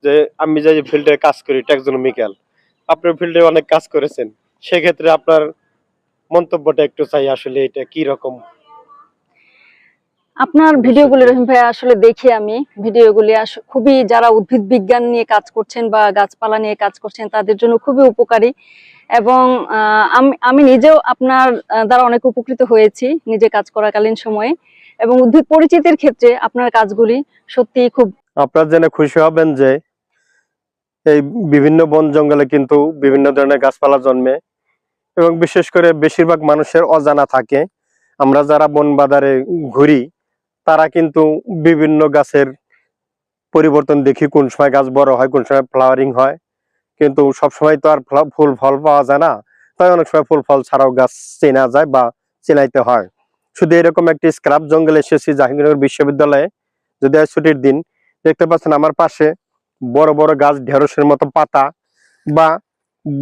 যে আমি যে ফিল্ডে কাজ করি ট্যাক্সোনমিক্যাল, আপনার ফিল্ডে অনেক কাজ করেছেন, সেক্ষেত্রে আপনার মন্তব্যটা একটু চাই, আসলে এটা কি রকম? আপনার ভিডিওগুলি রহিম ভাই আসলে দেখি আমি ভিডিওগুলি খুবই, যারা উদ্ভিদ বিজ্ঞান নিয়ে কাজ করছেন বা গাছপালা নিয়ে কাজ করছেন তাদের জন্য খুবই উপকারী। এবং আমি নিজেও আপনার দ্বারা অনেক উপকৃত হয়েছি নিজে কাজ করাকালীন সময়ে। এবং উদ্ভিদ পরিচিতির ক্ষেত্রে আপনার কাজগুলি সত্যি খুব, আপনারা জেনে খুশি হবেন যে এই বিভিন্ন বন জঙ্গলে কিন্তু বিভিন্ন ধরনের গাছপালা জন্মে, এবং বিশেষ করে বেশিরভাগ মানুষের অজানা থাকে। আমরা যারা বন বাজারে ঘুরি তারা কিন্তু বিভিন্ন গাছের পরিবর্তন দেখি, কোন সময় গাছ বড় হয়, কোন সময় ফ্লাওয়ারিং হয়, কিন্তু সবসময় তো আর ফুল ফল পাওয়া যায় না। তাই অনেক সময় ফুল ফল ছাড়াও গাছ চেনা যায় বা চেনাইতে হয়। শুধু এরকম একটি স্ক্রাব জঙ্গলে এসেছি জাহাঙ্গীরনগর বিশ্ববিদ্যালয়ে, যদি আজ ছুটির দিন। দেখতে পাচ্ছেন আমার পাশে বড় বড় গাছ, ঢেঁড়সের মতো পাতা বা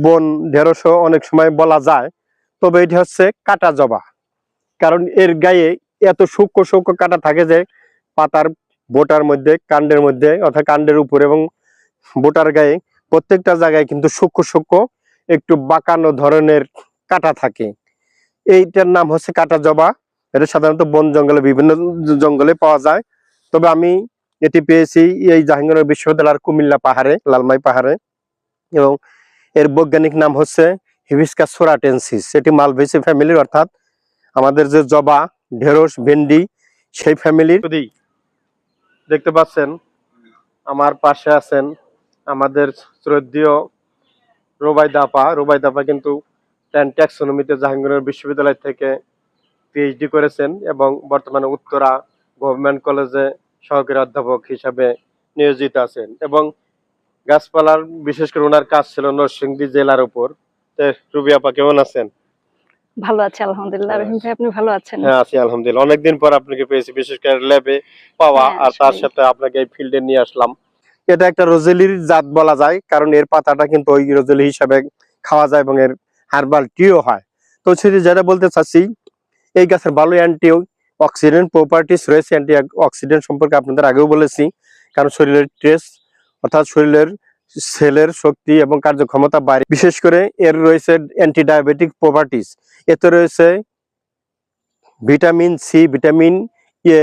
বন ঢেঁড়সও অনেক সময় বলা যায়, তবে এটি হচ্ছে কাটা জবা। কারণ এর গায়ে এত সূক্ষ্ম সূক্ষ্ম কাটা থাকে যে পাতার বোটার মধ্যে, কাণ্ডের মধ্যে, অর্থাৎ কাণ্ডের উপর এবং বোটার গায়ে প্রত্যেকটা জায়গায় কিন্তু সূক্ষ্ম সূক্ষ্ম একটু বাঁকানো ধরনের কাটা থাকে। এইটার নাম হচ্ছে কাটা জবা। এটা সাধারণত বন জঙ্গলে, বিভিন্ন জঙ্গলে পাওয়া যায়। তবে আমি এটি পেয়েছি এই জাহাঙ্গীরনগর বিশ্ববিদ্যালয়ের কুমিল্লা পাহাড়ে, লালমাই পাহাড়ে। এবং এর বৈজ্ঞানিক নাম হচ্ছে হিবিস্কাস সোরাটেনসিস। এটি মালভেসি ফ্যামিলির, অর্থাৎ আমাদের যে জবা, ঢেঁড়স, ভেন্ডি সেই ফ্যামিলির। দেখতে পাচ্ছেন আমার পাশে আছেন আমাদের শ্রদ্ধেয় রুবাইদা আপা। রুবাইদা আপা কিন্তু ট্যাক্সোনমিতে জাহাঙ্গীরনগর বিশ্ববিদ্যালয় থেকে পিএইচডি করেছেন এবং বর্তমানে উত্তরা গভর্নমেন্ট কলেজে সহকারী অধ্যাপক হিসাবে নিয়োজিত আছেন। এবং গাছপালার, বিশেষ করে ওনার কাজ ছিল নরসিংদী জেলার উপর। রুবি আপা কেমন আছেন? ভালো আছে আলহামদুলিল্লাহ। রহিম ভাই, আপনি ভালো আছেন? হ্যাঁ, আছি আলহামদুলিল্লাহ। অনেকদিন পর আপনাকে পেয়েছি, বিশেষ করে ল্যাবে পাওয়া, হ্যাঁ, আর তার আসলে সাথে আপনাকে এই ফিল্ডে নিয়ে আসলাম। এটা একটা রোজেলির জাত বলা যায়, কারণ এর পাতাটা কিন্তু ওই রোজেলি হিসাবে খাওয়া যায় এবং এর হার্বাল টিও হয়। তো সেটি যেটা বলতে চাচ্ছি, এই গাছের ভালো অ্যান্টি অক্সিডেন্ট প্রপার্টিস রয়েছে। অ্যান্টি অক্সিডেন্ট সম্পর্কে আপনাদের আগেও বলেছি, কারণ শরীরের স্ট্রেস, অর্থাৎ শরীরের সেলের শক্তি এবং কার্যক্ষমতা বাড়ে। বিশেষ করে এর রয়েছে অ্যান্টি ডায়াবেটিক প্রপার্টিস। এতে রয়েছে ভিটামিন সি, ভিটামিন এ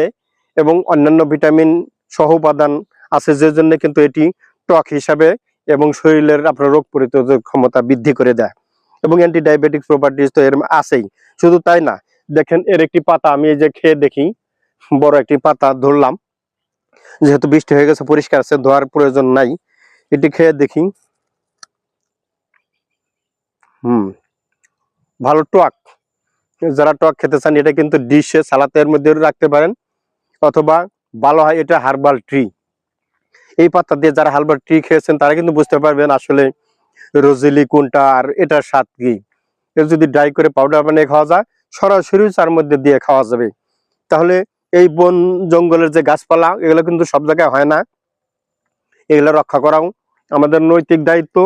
এবং অন্যান্য ভিটামিন সহ উপাদান আছে, যে জন্য কিন্তু এটি টক হিসাবে এবং শরীরের আপনার রোগ প্রতিরোধক ক্ষমতা বৃদ্ধি করে দেয়। এবং অ্যান্টি ডায়াবেটিক প্রপার্টিস তো এর আছেই। শুধু তাই না, দেখেন এর একটি পাতা আমি এই যে খেয়ে দেখি, বড় একটি পাতা ধরলাম, যেহেতু বৃষ্টি হয়ে গেছে পরিষ্কার আছে, ধোয়ার প্রয়োজন নাই। এটি খেয়ে দেখি, ভালো টক। যারা টক খেতে চান এটা কিন্তু ডিশে সালাতের মধ্যে রাখতে পারেন, অথবা ভালো হয় এটা হার্বাল ট্রি। এই পাতা দিয়ে যারা হার্বাল ট্রি খেয়েছেন তারা কিন্তু বুঝতে পারবেন আসলে রোজেলি কোনটা আর এটার স্বাদ কি। এর যদি ড্রাই করে পাউডার বানিয়ে খাওয়া যায়, সরাসরি চার মধ্যে দিয়ে খাওয়া যাবে। তাহলে এই বন জঙ্গলের যে গাছপালা, এগুলো কিন্তু সব জায়গায় হয় না, এগুলো রক্ষা করাও আমাদের নৈতিক দায়িত্ব।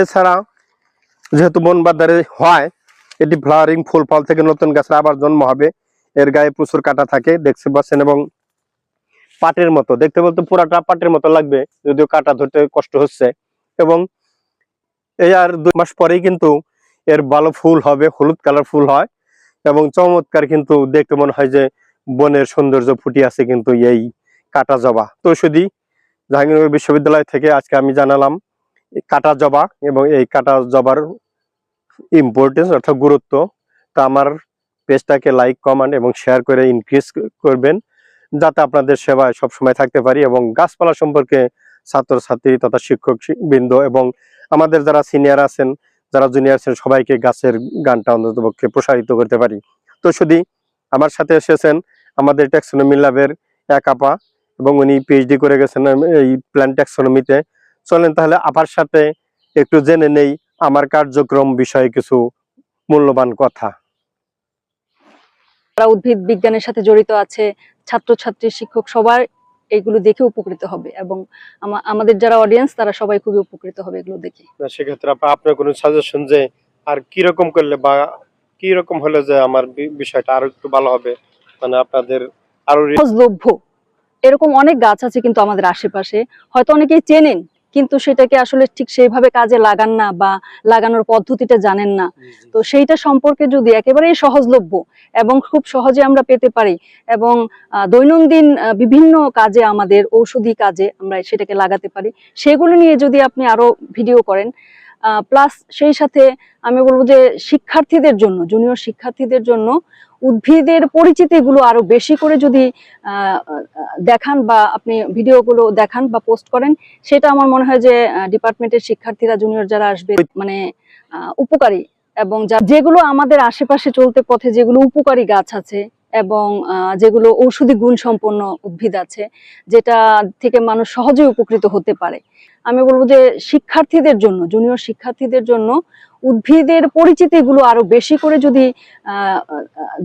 এছাড়া যেহেতু বন বাজারে হয়, এটি ফ্লাওয়ারিং, ফুল ফল থেকে নতুন গাছের আবার জন্ম হবে। এর গায়ে প্রচুর কাটা থাকে, দেখতে পাচ্ছেন, এবং পাটের মতো দেখতে, বলতে পুরাটা পাটের মতো লাগবে, যদিও কাটা ধরতে কষ্ট হচ্ছে। এবং এই আর 2 মাস পরেই কিন্তু এর ভালো ফুল হবে, হলুদ কালার ফুল হয় এবং চমৎকার, কিন্তু দেখতে মনে হয় যে বনের সৌন্দর্য ফুটে আছে কিন্তু এই কাটা জবা। তো শুধু জাহাঙ্গীরনগর বিশ্ববিদ্যালয় থেকে আজকে আমি জানালাম কাটা জবা এবং এই কাটা জবার ইম্পর্টেন্স, অর্থাৎ গুরুত্ব। তো আমার পেজটাকে লাইক, কমেন্ট এবং শেয়ার করে ইনক্রিজ করবেন, যাতে আপনাদের সেবায় সবসময় থাকতে পারি এবং গাছপালা সম্পর্কে ছাত্রছাত্রী তথা শিক্ষক বৃন্দ এবং আমাদের যারা সিনিয়র আছেন, যারা জুনিয়র আছেন, সবাইকে গাছের গানটা অন্ততপক্ষে প্রসারিত করতে পারি। তো শুধু আমার সাথে এসেছেন আমাদের ট্যাক্সোনমি ল্যাবের এক আপা, এবং উনি পিএইচডি করে গেছেন এই প্ল্যান্ট ট্যাক্সোনমিতে। চলেন তাহলে আপার সাথে একটু জেনে নেই আমার কার্যক্রম বিষয়ে কিছু মূল্যবান কথা। যারা উদ্ভিদ বিজ্ঞানের সাথে জড়িত আছে, ছাত্রছাত্রী, শিক্ষক, সবার এগুলো দেখে উপকৃত হবে এবং আমাদের যারা অডিয়েন্স তারা সবাই খুবই উপকৃত হবে এগুলো দেখে। সেক্ষেত্রে আপনার কোনো সাজেশন যে আর কি রকম করলে বা কি রকম হলে যে আমার বিষয়টা আরো একটু ভালো হবে, মানে আপনাদের আরো সহজলভ্য এরকম অনেক গাছ আছে কিন্তু আমাদের আশেপাশে, হয়তো অনেকেই চেনেন কিন্তু সেটাকে আসলে ঠিক সেইভাবে কাজে লাগান না বা লাগানোর পদ্ধতিটা জানেন না। তো সেইটা সম্পর্কে যদি একেবারেই সহজলভ্য এবং খুব সহজে আমরা পেতে পারি, এবং দৈনন্দিন বিভিন্ন কাজে, আমাদের ঔষধি কাজে আমরা সেটাকে লাগাতে পারি, সেগুলো নিয়ে যদি আপনি আরো ভিডিও করেন, প্লাস সেই সাথে আমি বলবো যে শিক্ষার্থীদের জন্য, জুনিয়র শিক্ষার্থীদের জন্য উদ্ভিদের পরিচিতিগুলো আরো বেশি করে যদি দেখান বা আপনি ভিডিওগুলো দেখান বা পোস্ট করেন, সেটা আমার মনে হয় যে ডিপার্টমেন্টের শিক্ষার্থীরা, জুনিয়র যারা আসবে, মানে উপকারী, এবং যেগুলো আমাদের আশেপাশে চলতে পথে যেগুলো উপকারী গাছ আছে এবং যেগুলো ঔষধি গুণ সম্পন্ন উদ্ভিদ আছে, যেটা থেকে মানুষ সহজেই উপকৃত হতে পারে, আমি বলবো যে শিক্ষার্থীদের জন্য, জুনিয়র শিক্ষার্থীদের জন্য উদ্ভিদের পরিচিতিগুলো আরো বেশি করে যদি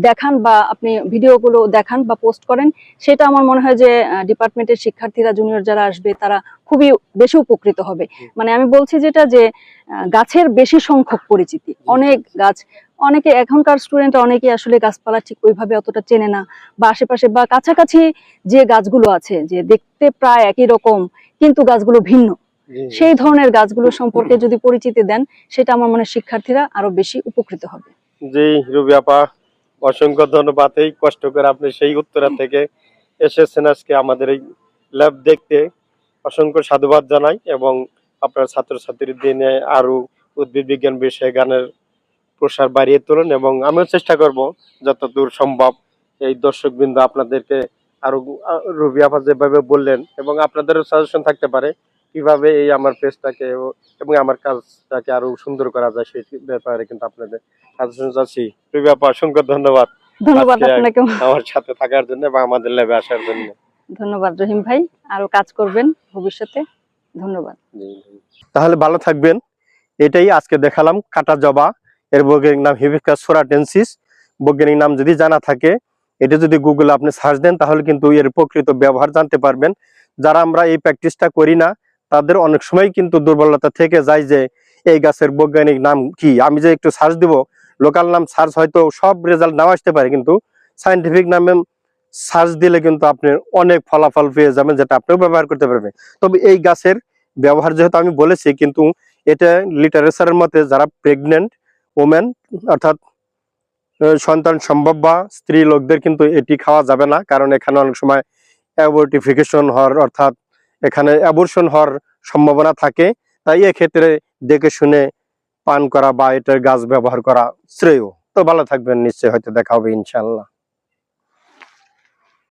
দেখান বা আপনি ভিডিওগুলো দেখান বা পোস্ট করেন, সেটা আমার মনে হয় যে ডিপার্টমেন্টের শিক্ষার্থীরা, জুনিয়র যারা আসবে, তারা খুবই বেশি উপকৃত হবে। মানে আমি বলছি যেটা, যে গাছের বেশি সংখ্যক পরিচিতি, অনেক গাছ, অনেকে এখনকার স্টুডেন্ট অনেকে আসলে গাছপালা ঠিক ওইভাবে অতটা চেনে না, বা আশেপাশে বা কাছাকাছি যে গাছগুলো আছে, যে দেখতে প্রায় একই রকম কিন্তু গাছগুলো ভিন্ন, সেই ধরনের গাছগুলো সম্পর্কে যদি পরিচিতি দেন, সেটা আমার মনে হয় শিক্ষার্থীরা আরো বেশি উপকৃত হবে। জি রুবি আপা, অসংখ্য ধন্যবাদ। এই কষ্ট করে আপনি সেই উত্তরা থেকে এসেছেন আজকে আমাদের এই ল্যাব দেখতে, অসংখ্য সাধুবাদ জানাই। এবং আপনার ছাত্রছাত্রীদের নিয়ে আরো উদ্ভিদ বিজ্ঞান বিষয়ে গানের প্রসার বাড়িয়ে তুলুন, এবং আমিও চেষ্টা করব যতদূর সম্ভব এই দর্শকবৃন্দ আপনাদেরকে আরো রুবি আপা যেভাবে বললেন, এবং আপনাদেরও সাজেশন থাকতে পারে কিভাবে এই আমার পেজটাকে এবং আমার কাজটাকে আরো সুন্দর করা যায়, সেই ব্যাপারে কিন্তু আপনাদের সাজেশন চাচ্ছি। রুবি আপা, অসংখ্য ধন্যবাদ ধন্যবাদ আজকে আপনাকে, আমার সাথে থাকার জন্য এবং আমাদের ল্যাবে আসার জন্য। ধন্যবাদ রহিম ভাই, আরো কাজ করবেন ভবিষ্যতে। ধন্যবাদ। তাহলে ভালো থাকবেন। এটাই আজকে দেখালাম কাটা জবা, এর বৈজ্ঞানিক নাম হিবিস্কাস সোরাটেনসিস। বৈজ্ঞানিক নাম যদি জানা থাকে, এটা যদি গুগলে আপনি সার্চ দেন, তাহলে কিন্তু এর প্রকৃত ব্যবহার জানতে পারবেন। যারা আমরা এই প্র্যাকটিসটা করি না, তাদের অনেক সময় কিন্তু দুর্বলতা থেকে যায় যে এই গাছের বৈজ্ঞানিক নাম কি, আমি যে একটু সার্চ দিব, লোকাল নাম সার্চ হয়তো সব রেজাল্ট নাও আসতে পারে, কিন্তু সায়েন্টিফিক নামে সার্চ দিলে কিন্তু আপনি অনেক ফলাফল পেয়ে যাবেন, যেটা আপনিও ব্যবহার করতে পারবেন। তবে এই গাছের ব্যবহার যেহেতু আমি বলেছি, কিন্তু এটা লিটারেচারের মতে যারা প্রেগনেন্ট ওমেন, অর্থাৎ সন্তান সম্ভব বা স্ত্রী লোকদের কিন্তু এটি খাওয়া যাবে না, কারণ এখানে অনেক সময় অ্যাবর্টিফিকেশন হওয়ার, অর্থাৎ এখানে অ্যাবর্শন হওয়ার সম্ভাবনা থাকে। তাই এক্ষেত্রে দেখে শুনে পান করা বা এটার গাছ ব্যবহার করা শ্রেয়। তো ভালো থাকবেন, নিশ্চয়ই হয়তো দেখা হবে ইনশাআল্লাহ।